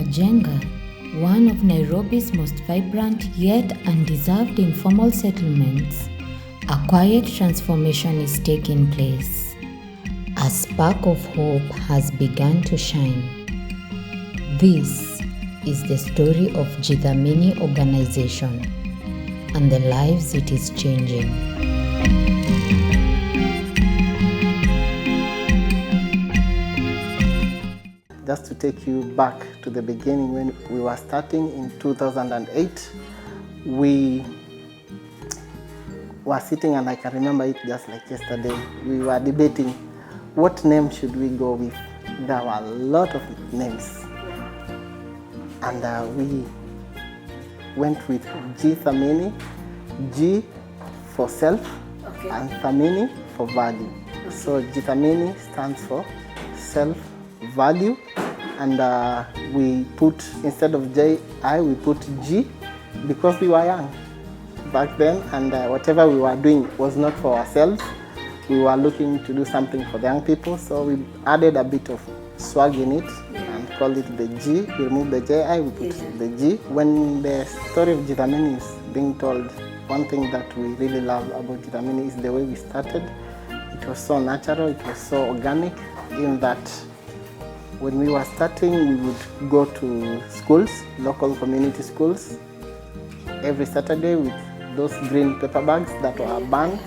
Kajenga, one of Nairobi's most vibrant yet undeserved informal settlements, a quiet transformation is taking place. A spark of hope has begun to shine. This is the story of G-Thamini organization and the lives it is changing. Just to take you back to the beginning, when we were starting in 2008, we were sitting, and I can remember it just like yesterday. We were debating what name should we go with. There were a lot of names, and we went with G-Thamini, G for self, okay, and Thamini for value. Okay. So G-Thamini stands for self-value, and we put, instead of J-I, we put G because we were young back then, and whatever we were doing was not for ourselves. We were looking to do something for the young people, so we added a bit of swag in it and called it the G. We removed the J-I, we put the G. When the story of G-Thamini is being told, one thing that we really love about G-Thamini is the way we started. It was so natural, it was so organic, in that when we were starting, we would go to schools, local community schools, every Saturday with those green paper bags that were banned,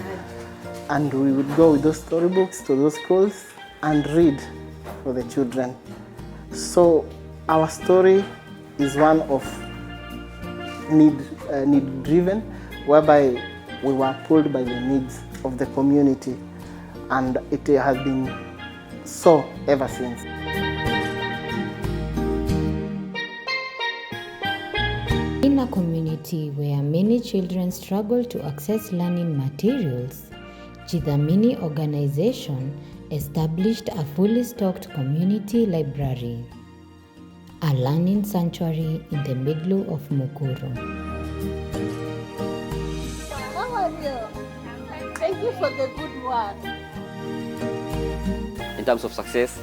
and we would go with those storybooks to those schools and read for the children. So our story is one of need driven, whereby we were pulled by the needs of the community, and it has been so ever since. In a community where many children struggle to access learning materials, G-Thamini organization established a fully stocked community library, a learning sanctuary in the middle of Mukuru. How are you? Thank you for the good work. In terms of success,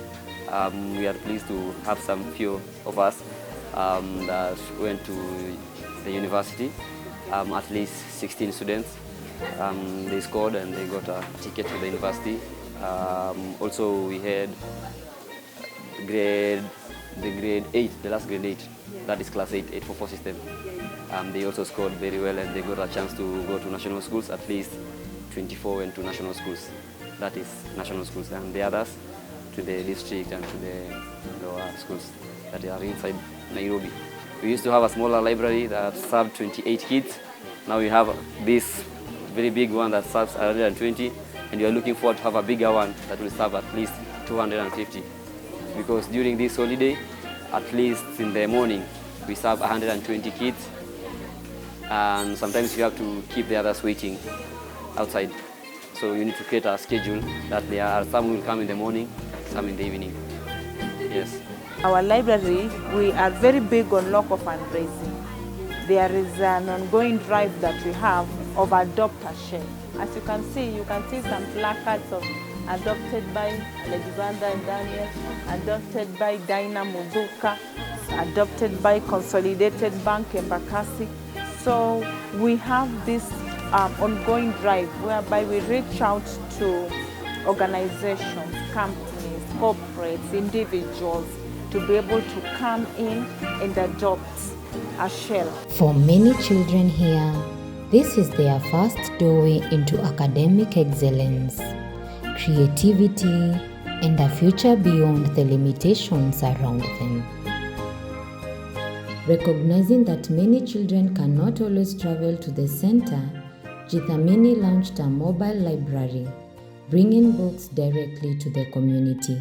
we are pleased to have some few of us that went to the university, at least 16 students. They scored and they got a ticket to the university. Also, we had the grade 8, the last grade 8, that is class 8, 844 system. They also scored very well, and they got a chance to go to national schools. At least 24 went to national schools, that is national schools, and the others to the district and to the lower schools that are inside Nairobi. We used to have a smaller library that served 28 kids. Now we have this very big one that serves 120, and we are looking forward to have a bigger one that will serve at least 250. Because during this holiday, at least in the morning, we serve 120 kids, and sometimes you have to keep the others waiting outside. So you need to create a schedule that there are some will come in the morning, some in the evening. Yes. Our library, we are very big on local fundraising. There is an ongoing drive that we have of Adopt a Shell. As you can see some placards of adopted by Alexander and Daniel, adopted by Dinah Muzuka, adopted by Consolidated Bank Embakasi. So we have this ongoing drive whereby we reach out to organizations, companies, corporates, individuals to be able to come in and adopt a shell. For many children here, this is their first doorway into academic excellence, creativity, and a future beyond the limitations around them. Recognizing that many children cannot always travel to the center, G-Thamini launched a mobile library, bringing books directly to the community.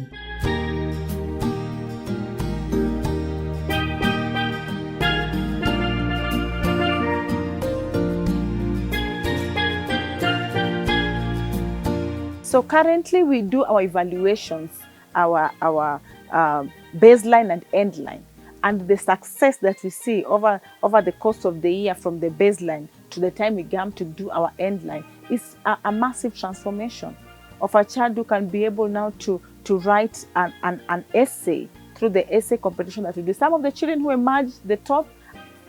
So currently we do our evaluations, our baseline and end line, and the success that we see over the course of the year from the baseline to the time we come to do our end line is a massive transformation of a child who can be able now to write an essay through the essay competition that we do. Some of the children who emerged the top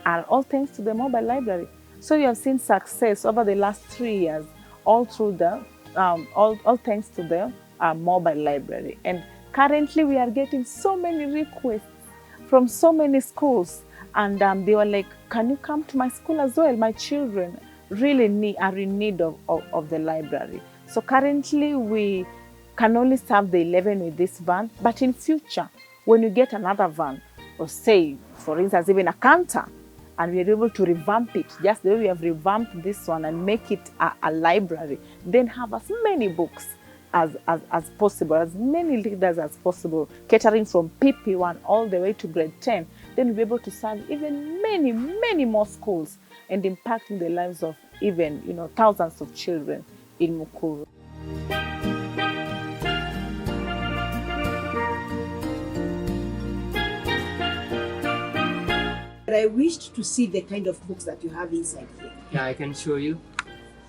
are all thanks to the mobile library. So you have seen success over the last 3 years, all through the, all thanks to the mobile library. And currently we are getting so many requests from so many schools, and they were like, can you come to my school as well? My children really are in need of the library. So currently we can only serve the 11 with this van, but in future, when you get another van, or say, for instance, even a canter, and we are able to revamp it, just the way we have revamped this one and make it a library, then have as many books as possible, as many leaders as possible, catering from PP1 all the way to grade 10, then we'll be able to serve even many more schools and impacting the lives of even, thousands of children in Mukuru. But I wished to see the kind of books that you have inside here. Yeah, I can show you.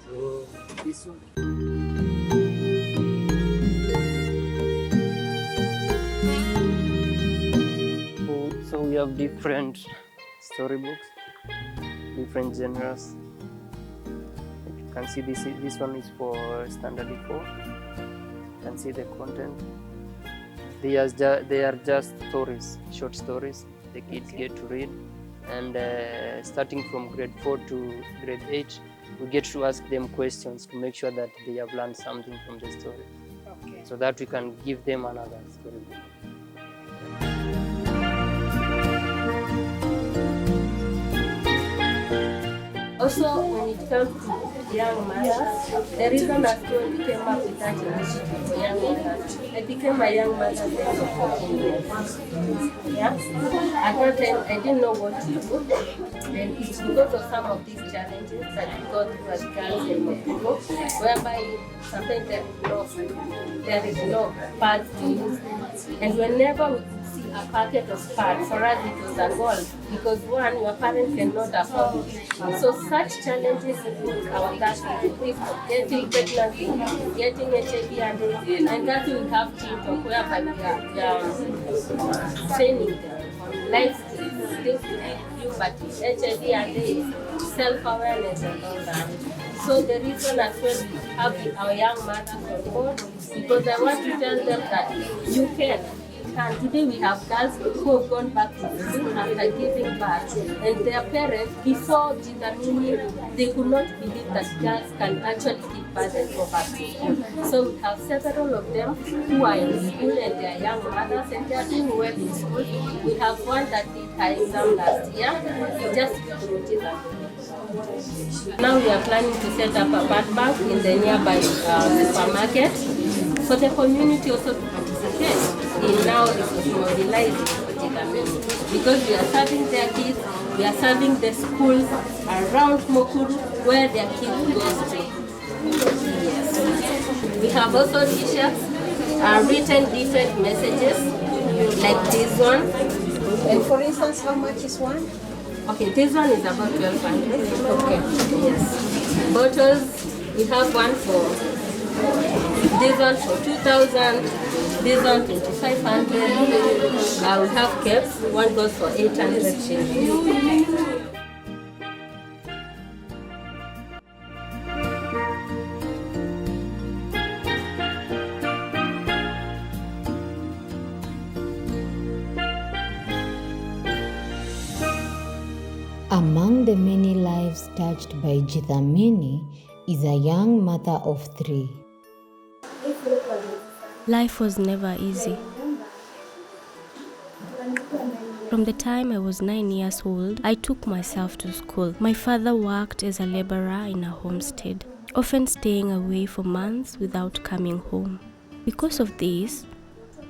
So this one. So we have different storybooks, different genres. You can see this one is for standard 4. You can see the content. They are just stories, short stories the kids get to read. And starting from grade 4 to grade 8, we get to ask them questions to make sure that they have learned something from the story. Okay. So that we can give them another storybook. Also, when it comes to young mothers, the reason I came up with that initiative for young mothers, I became a young mother then for 14 years. Yeah? At that time, I didn't know what to do. And it's because of some of these challenges that we go through as girls in Mukuru, whereby sometimes there is no pads to use. And whenever we see a packet of pads, for us it was a goal, because one, your parents cannot afford it. So such challenges include our that getting pregnancy, getting HIV and that we have children whereby we are training them on life skills, things to make puberty, HIV and AIDS, self-awareness and all that. So the reason as well we have our young mothers on board, because I want to tell them that you can. And today we have girls who have gone back to school after giving birth, and their parents, before G-Thamini, they could not believe that girls can actually give birth and go back to school. So we have several of them who are in school and they are young mothers and they are doing well in school. We have one that did her exam last year, just through G-Thamini. Now we are planning to set up a bad bank in the nearby supermarket for the community also to participate in now mobilizing for G-Thamini, because we are serving their kids, we are serving the schools around Mukuru where their kids go to. Yes. We have also t-shirts, written different messages like this one. And for instance, how much is one? Okay, this one is about 1,200. Okay. Yes. Bottles, we have one for this one for 2,000, this one 2,500. We have caps, one goes for 800 shillings. Among the many lives touched by G-Thamini is a young mother of 3. Life was never easy. From the time I was 9 years old, I took myself to school. My father worked as a laborer in a homestead, often staying away for months without coming home. Because of this,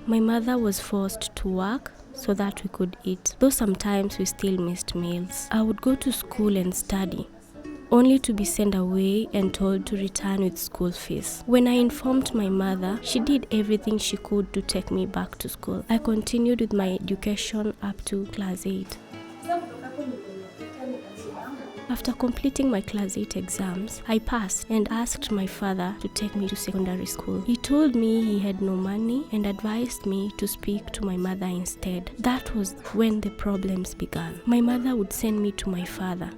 my mother was forced to work so that we could eat, though sometimes we still missed meals. I would go to school and study, only to be sent away and told to return with school fees. When I informed my mother, she did everything she could to take me back to school. I continued with my education up to class 8. After completing my class 8 exams, I passed and asked my father to take me to secondary school. He told me he had no money and advised me to speak to my mother instead. That was when the problems began. My mother would send me to my father.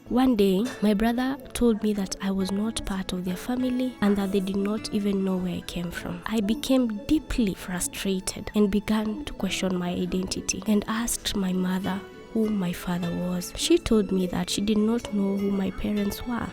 One day, my brother told me that I was not part of their family and that they did not even know where I came from. I became deeply frustrated and began to question my identity and asked my mother who my father was. She told me that she did not know who my parents were.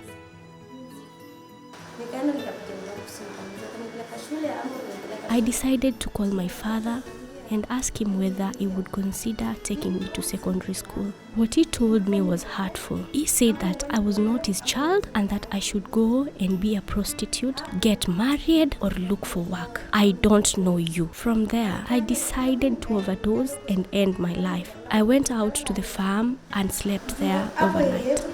I decided to call my father and ask him whether he would consider taking me to secondary school. What he told me was hurtful. He said that I was not his child and that I should go and be a prostitute, get married, or look for work. I don't know you. From there, I decided to overdose and end my life. I went out to the farm and slept there overnight.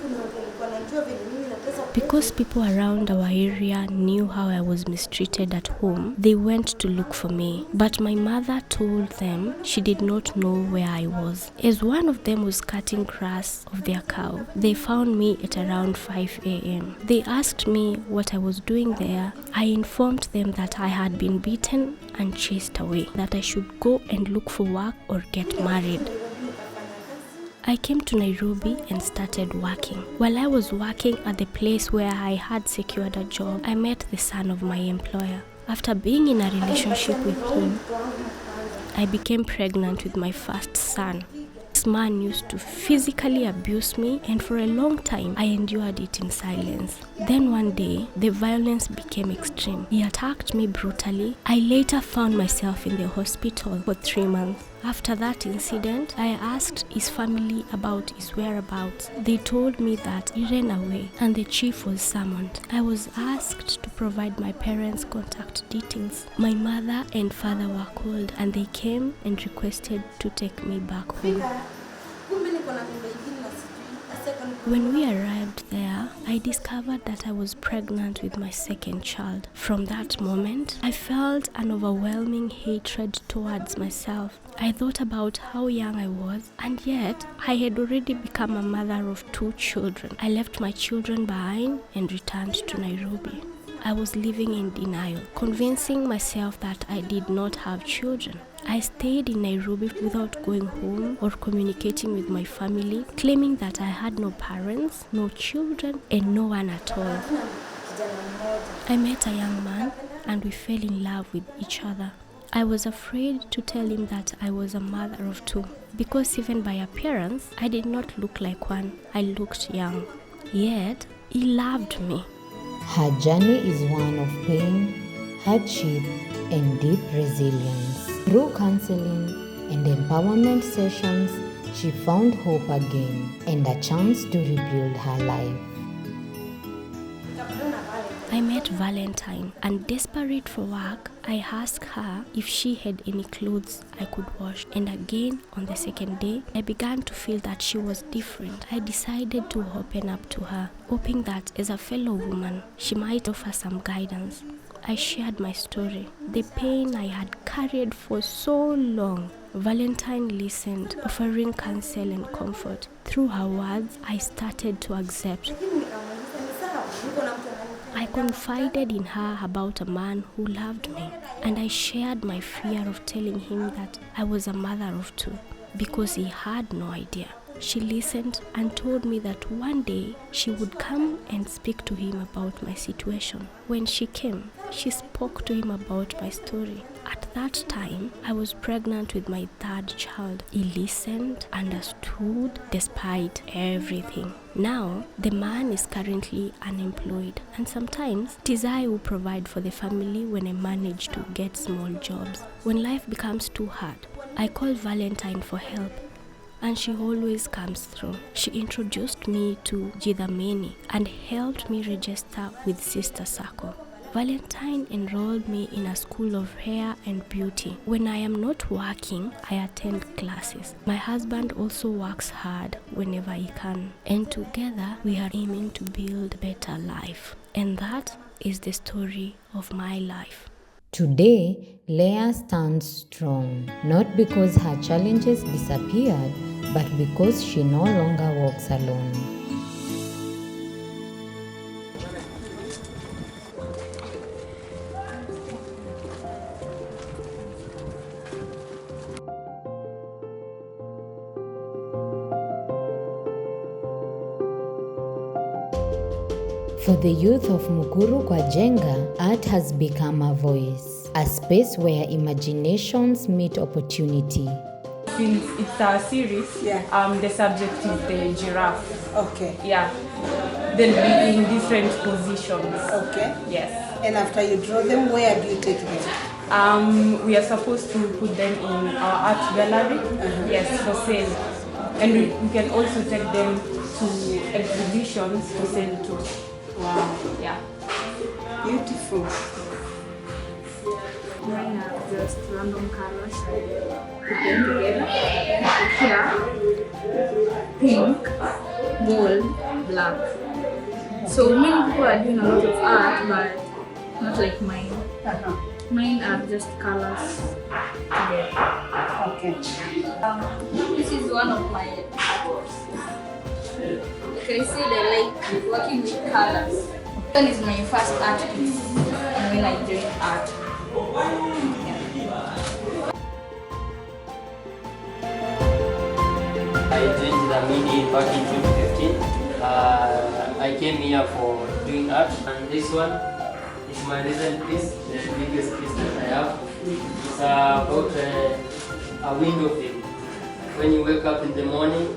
Because people around our area knew how I was mistreated at home, they went to look for me. But my mother told them she did not know where I was. As one of them was cutting grass of their cow, they found me at around 5 a.m. They asked me what I was doing there. I informed them that I had been beaten and chased away, that I should go and look for work or get married. I came to Nairobi and started working. While I was working at the place where I had secured a job, I met the son of my employer. After being in a relationship with him, I became pregnant with my first son. This man used to physically abuse me, and for a long time, I endured it in silence. Then one day, the violence became extreme. He attacked me brutally. I later found myself in the hospital for 3 months. After that incident, I asked his family about his whereabouts. They told me that he ran away and the chief was summoned. I was asked to provide my parents' contact details. My mother and father were called and they came and requested to take me back home. When we arrived there, I discovered that I was pregnant with my second child. From that moment, I felt an overwhelming hatred towards myself. I thought about how young I was, and yet I had already become a mother of 2 children. I left my children behind and returned to Nairobi. I was living in denial, convincing myself that I did not have children. I stayed in Nairobi without going home or communicating with my family, claiming that I had no parents, no children, and no one at all. I met a young man and we fell in love with each other. I was afraid to tell him that I was a mother of 2, because even by appearance, I did not look like one. I looked young. Yet, he loved me. Her journey is one of pain, hardship, and deep resilience. Through counseling and empowerment sessions, she found hope again and a chance to rebuild her life. I met Valentine, and desperate for work, I asked her if she had any clothes I could wash. And again, on the second day, I began to feel that she was different. I decided to open up to her, hoping that as a fellow woman, she might offer some guidance. I shared my story, the pain I had carried for so long. Valentine listened, offering counsel and comfort. Through her words, I started to accept. I confided in her about a man who loved me, and I shared my fear of telling him that I was a mother of 2, because he had no idea. She listened and told me that one day she would come and speak to him about my situation. When she came, she spoke to him about my story. At that time, I was pregnant with my 3rd child. He listened, understood, despite everything. Now, the man is currently unemployed, and sometimes it is I who provide for the family when I manage to get small jobs. When life becomes too hard, I call Valentine for help, and she always comes through. She introduced me to G-Thamini and helped me register with Sister Circle. Valentine enrolled me in a school of hair and beauty. When I am not working, I attend classes. My husband also works hard whenever he can, and together we are aiming to build a better life. And that is the story of my life. Today, Leah stands strong, not because her challenges disappeared, but because she no longer walks alone. For the youth of Mukuru kwa Jenga, art has become a voice, a space where imaginations meet opportunity. Since it's a series, the subject is the giraffe. Okay. Yeah. They'll be in different positions. Okay. Yes. And after you draw them, where do you take them? We are supposed to put them in our art gallery. Yes, for sale. And we can also take them to exhibitions for sale too. Wow. Yeah. Beautiful. Mine are just random colors. Put them together. Here, pink, gold, black. So many people are doing a lot of art, but not like mine. Mine are just colors together. Okay. This is one of my artworks. Like I said, I like working with colors. One is my first art piece when I joined art. I joined G-Thamini back in 2015. I came here for doing art, and this one is my recent piece, the biggest piece that I have. It's about a window film. When you wake up in the morning,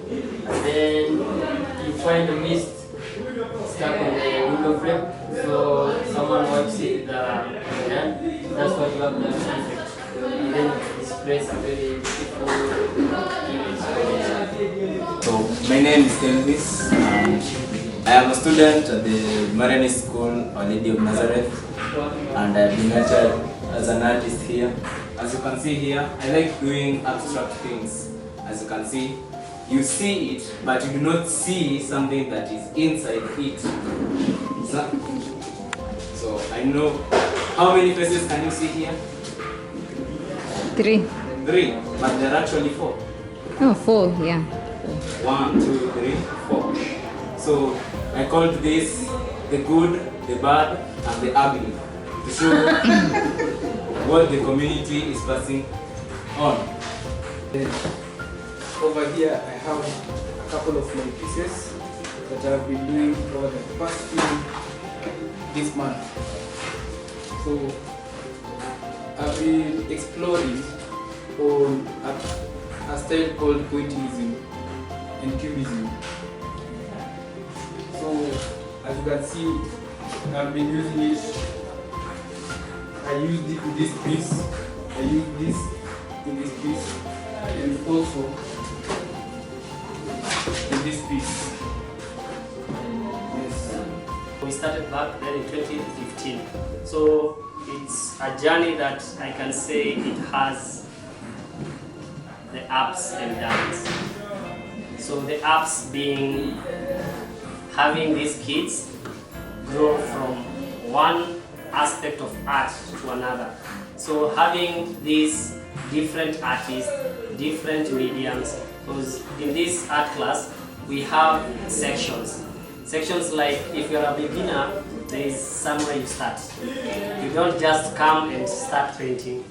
and then you find a mist stuck on the window frame, so someone wipes it with the hand. That's what you have the effect. And then it displays a very beautiful image. So my name is Elvis. I am a student at the Marianist School, Our Lady of Nazareth, and I've been mentored as an artist here. As you can see here, I like doing abstract things. As you can see, you see it, but you do not see something that is inside it. So I know, how many faces can you see here? 3. 3, but there are actually 4. Oh, 4, yeah. 1, 2, 3, 4. So I called this the good, the bad, and the ugly to show what the community is passing on. Over here I have a couple of my pieces that I've been doing for the past this month. So I've been exploring on a style called pointillism and cubism. So as you can see, I've been using it. I used it in this piece, I used this in this piece, and also in this piece. Yes. We started back then in 2015. So it's a journey that I can say it has the ups and downs. So the ups being having these kids grow from one aspect of art to another. So having these different artists, different mediums, because in this art class we have sections. Sections like if you're a beginner, there is somewhere you start. You don't just come and start painting,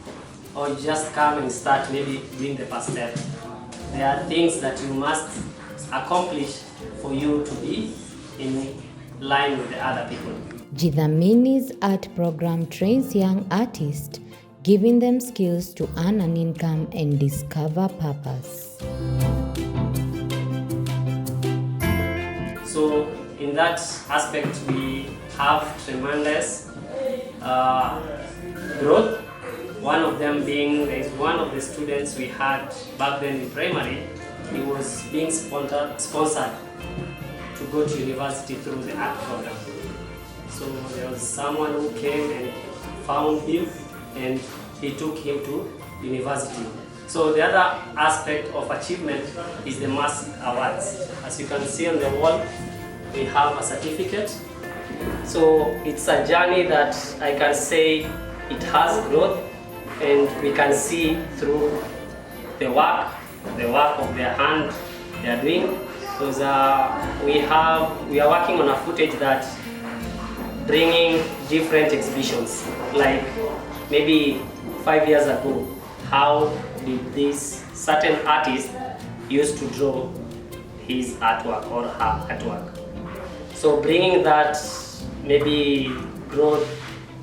or you just come and start maybe doing the pastel. There are things that you must accomplish for you to be in line with the other people. G-Thamini's art program trains young artists, giving them skills to earn an income and discover purpose. So in that aspect, we have tremendous growth. One of them being, there is one of the students we had back then in primary, he was being sponsored to go to university through the art program. So there was someone who came and found him, and he took him to university. So the other aspect of achievement is the mass awards. As you can see on the wall, we have a certificate. So it's a journey that I can say it has growth, and we can see through the work of their hand they are doing. Because we are working on a footage that bringing different exhibitions. Like maybe 5 years ago, how did this certain artist used to draw his artwork or her artwork? So bringing that maybe growth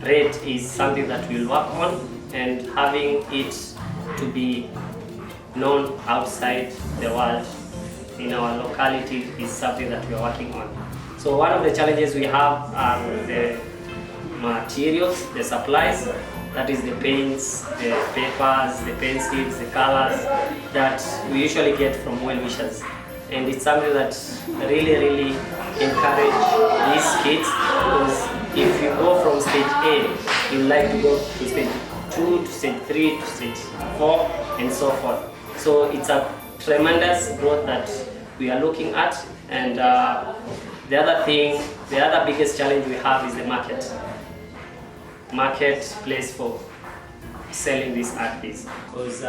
rate is something that we'll work on, and having it to be known outside the world in our locality is something that we are working on. So one of the challenges we have are the materials, the supplies, that is the paints, the papers, the pencils, the colors that we usually get from well-wishers. And it's something that really encourage these kids, because if you go from stage A, you like to go to stage 2, to stage 3, to stage 4, and so forth. So it's a tremendous growth that we are looking at. And the other biggest challenge we have is the marketplace for selling this art piece. Because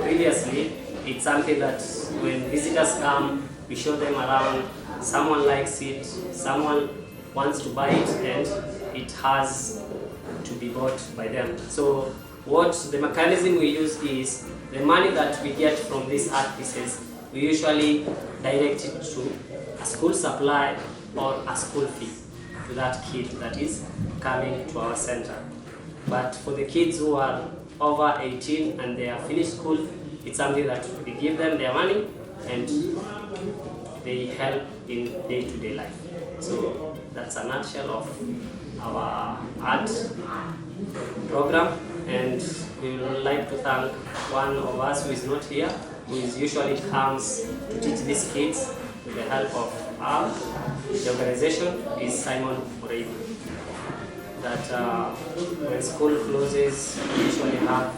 previously, it's something that when visitors come, we show them around, someone likes it, someone wants to buy it, and it has to be bought by them. So what the mechanism we use is the money that we get from these art pieces, we usually direct it to a school supply or a school fee to that kid that is coming to our center. But for the kids who are over 18 and they have finished school, it's something that we give them their money and they help in day-to-day life. So that's a nutshell of our art program, and we would like to thank one of us who is not here, who is usually comes to teach these kids with the help of the organization, is Simon Murray. That when school closes, we usually have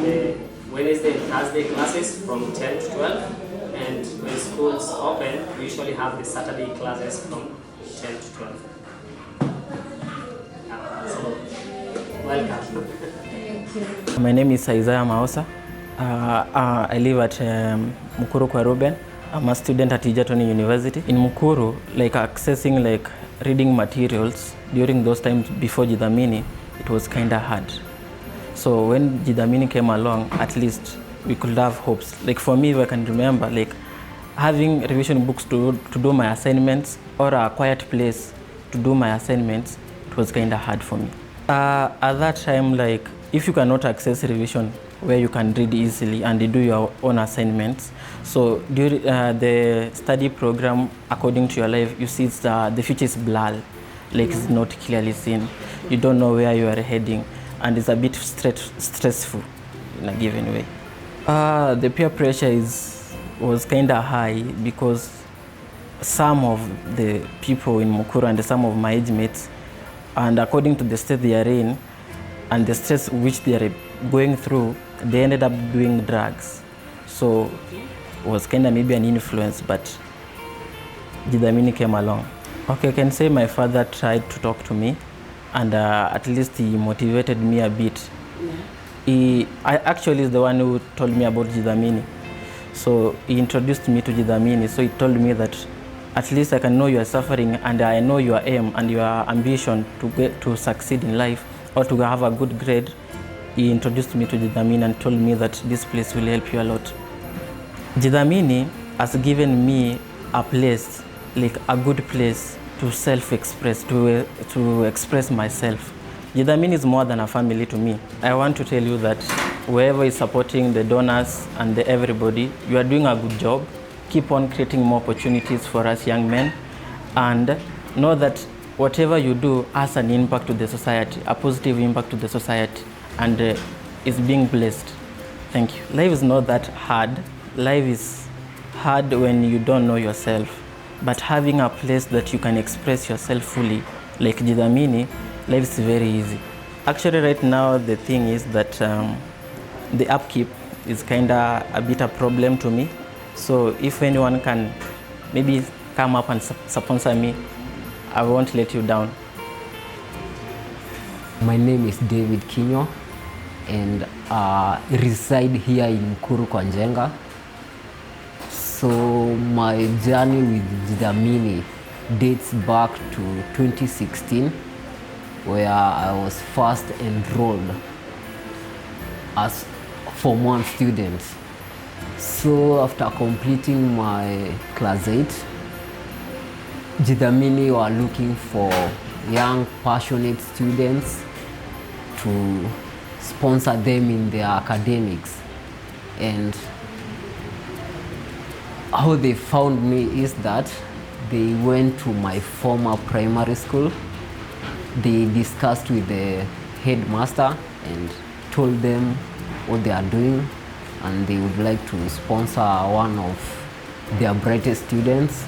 the Wednesday and Thursday classes from 10 to 12, and when schools open, we usually have the Saturday classes from 10 to 12. So, welcome. My name is Isaiah Maosa. I live at Mukuru kwa Ruben. I'm a student at G-Thamini University. In Mukuru, like accessing like reading materials during those times before G-Thamini, it was kind of hard. So when G-Thamini came along, at least we could have hopes. Like for me, I can remember like having revision books to do my assignments, or a quiet place to do my assignments. It was kind of hard for me. At that time, like if you cannot access revision where you can read easily and you do your own assignments, so during the study program, according to your life, you see the future is blurred, like it's not clearly seen. You don't know where you are heading, and it's a bit stressful in a given way. The peer pressure was kind of high, because some of the people in Mukuru and some of my age mates, and according to the state they are in and the stress which they are going through, they ended up doing drugs. So it was kind of maybe an influence, but G-Thamini came along. Okay, I can say my father tried to talk to me, and at least he motivated me a bit. I actually is the one who told me about G-Thamini. So he introduced me to G-Thamini. So he told me that at least I can know you are suffering, and I know your aim and your ambition to succeed in life or to have a good grade. He introduced me to G-Thamini and told me that this place will help you a lot. G-Thamini has given me a place, like a good place to self-express, to express myself. G-Thamini is more than a family to me. I want to tell you that whoever is supporting the donors and everybody, you are doing a good job. Keep on creating more opportunities for us young men, and know that whatever you do has an impact to the society, a positive impact to the society, and is being blessed. Thank you. Life is not that hard. Life is hard when you don't know yourself, but having a place that you can express yourself fully, like G-Thamini, life is very easy. Actually, right now, the thing is that the upkeep is kind of a bit a problem to me. So if anyone can maybe come up and sponsor me, I won't let you down. My name is David Kinyo, and reside here in Mukuru kwa Njenga. So my journey with G-Thamini dates back to 2016, where I was first enrolled as Form 1 student. So after completing my class 8, G-Thamini were looking for young, passionate students to sponsor them in their academics. And how they found me is that they went to my former primary school. They discussed with the headmaster and told them what they are doing, and they would like to sponsor one of their brightest students.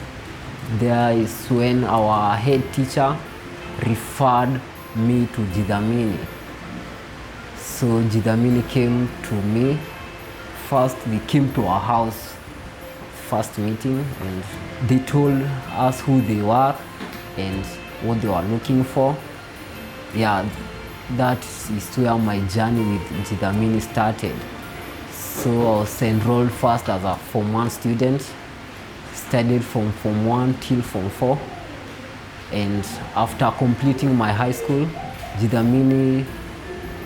There is when our head teacher referred me to G-Thamini. So G-Thamini came to me. First, they came to our house, first meeting, and they told us who they were and what they were looking for. Yeah, that is where my journey with G-Thamini started. So I was enrolled first as a Form 1 student, studied from Form 1 till Form 4. And after completing my high school, G-Thamini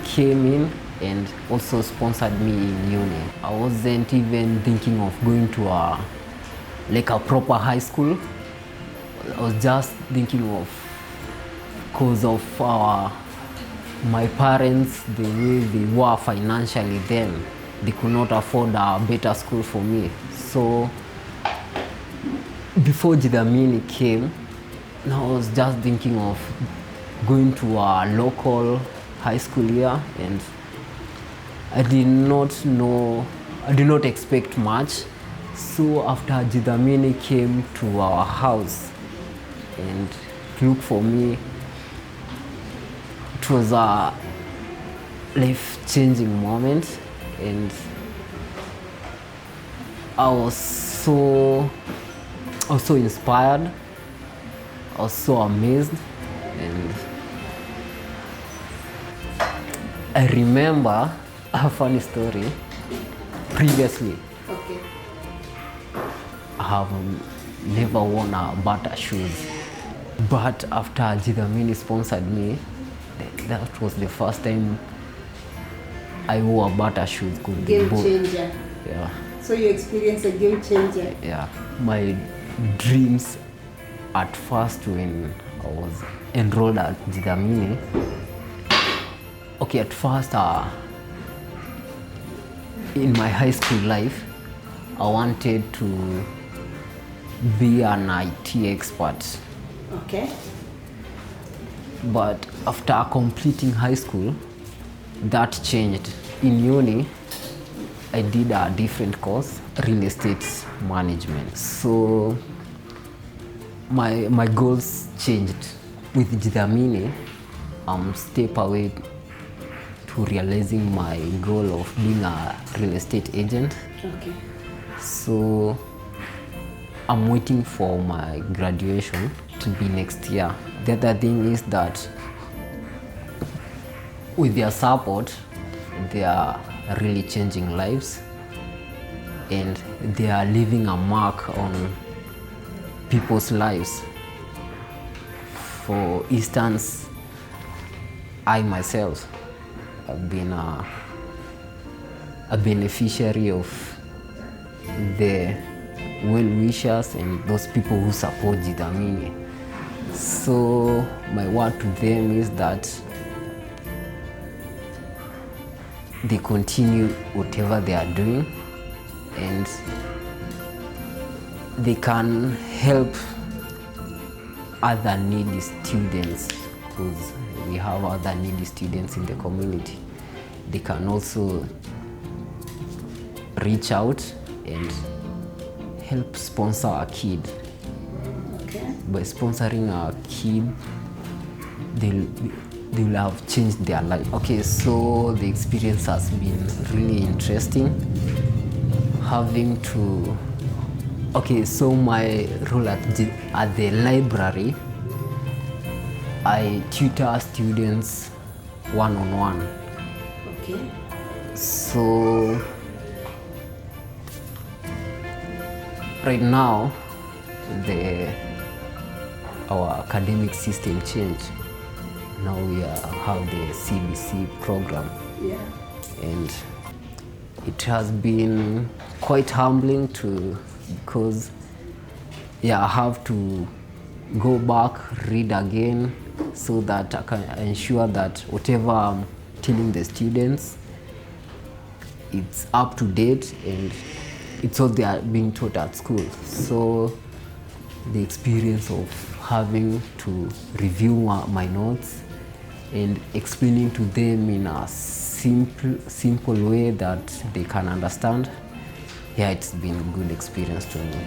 came in and also sponsored me in uni. I wasn't even thinking of going to a proper high school. I was just thinking of, because of my parents, the way they were financially then, they could not afford a better school for me. So before G-Thamini came, I was just thinking of going to a local high school here, and I did not expect much. So after G-Thamini came to our house and looked for me, it was a life-changing moment, and I was so inspired. I was so amazed, and I remember a funny story. Previously, I have never worn a butter shoes, but after G-Thamini sponsored me, that was the first time I wore butter shoes. Game changer. Yeah. So you experienced a game changer. Yeah. My dreams at first when I was enrolled at G-Thamini. Okay, at first in my high school life, I wanted to be an IT expert. Okay. But after completing high school, that changed. In uni, I did a different course, real estate management. So my goals changed. With G-Thamini, I'm step away to realizing my goal of being a real estate agent. Okay. So I'm waiting for my graduation to be next year. The other thing is that with their support, they are really changing lives, and they are leaving a mark on people's lives. For instance, I myself have been a beneficiary of the well-wishers and those people who support G-Thamini. So my word to them is that they continue whatever they are doing, and they can help other needy students, because we have other needy students in the community. They can also reach out and help sponsor a kid. Okay. By sponsoring a kid, they will have changed their life. Okay, so the experience has been really interesting. Having to, okay, so my role at the library, I tutor students one-on-one. Okay. So right now, the our academic system changed. Now we have the CBC program. Yeah. And it has been quite humbling because I have to go back, read again, so that I can ensure that whatever I'm telling the students, it's up to date and it's what they are being taught at school. So the experience of having to review my notes and explaining to them in a simple way that they can understand, it's been a good experience to me.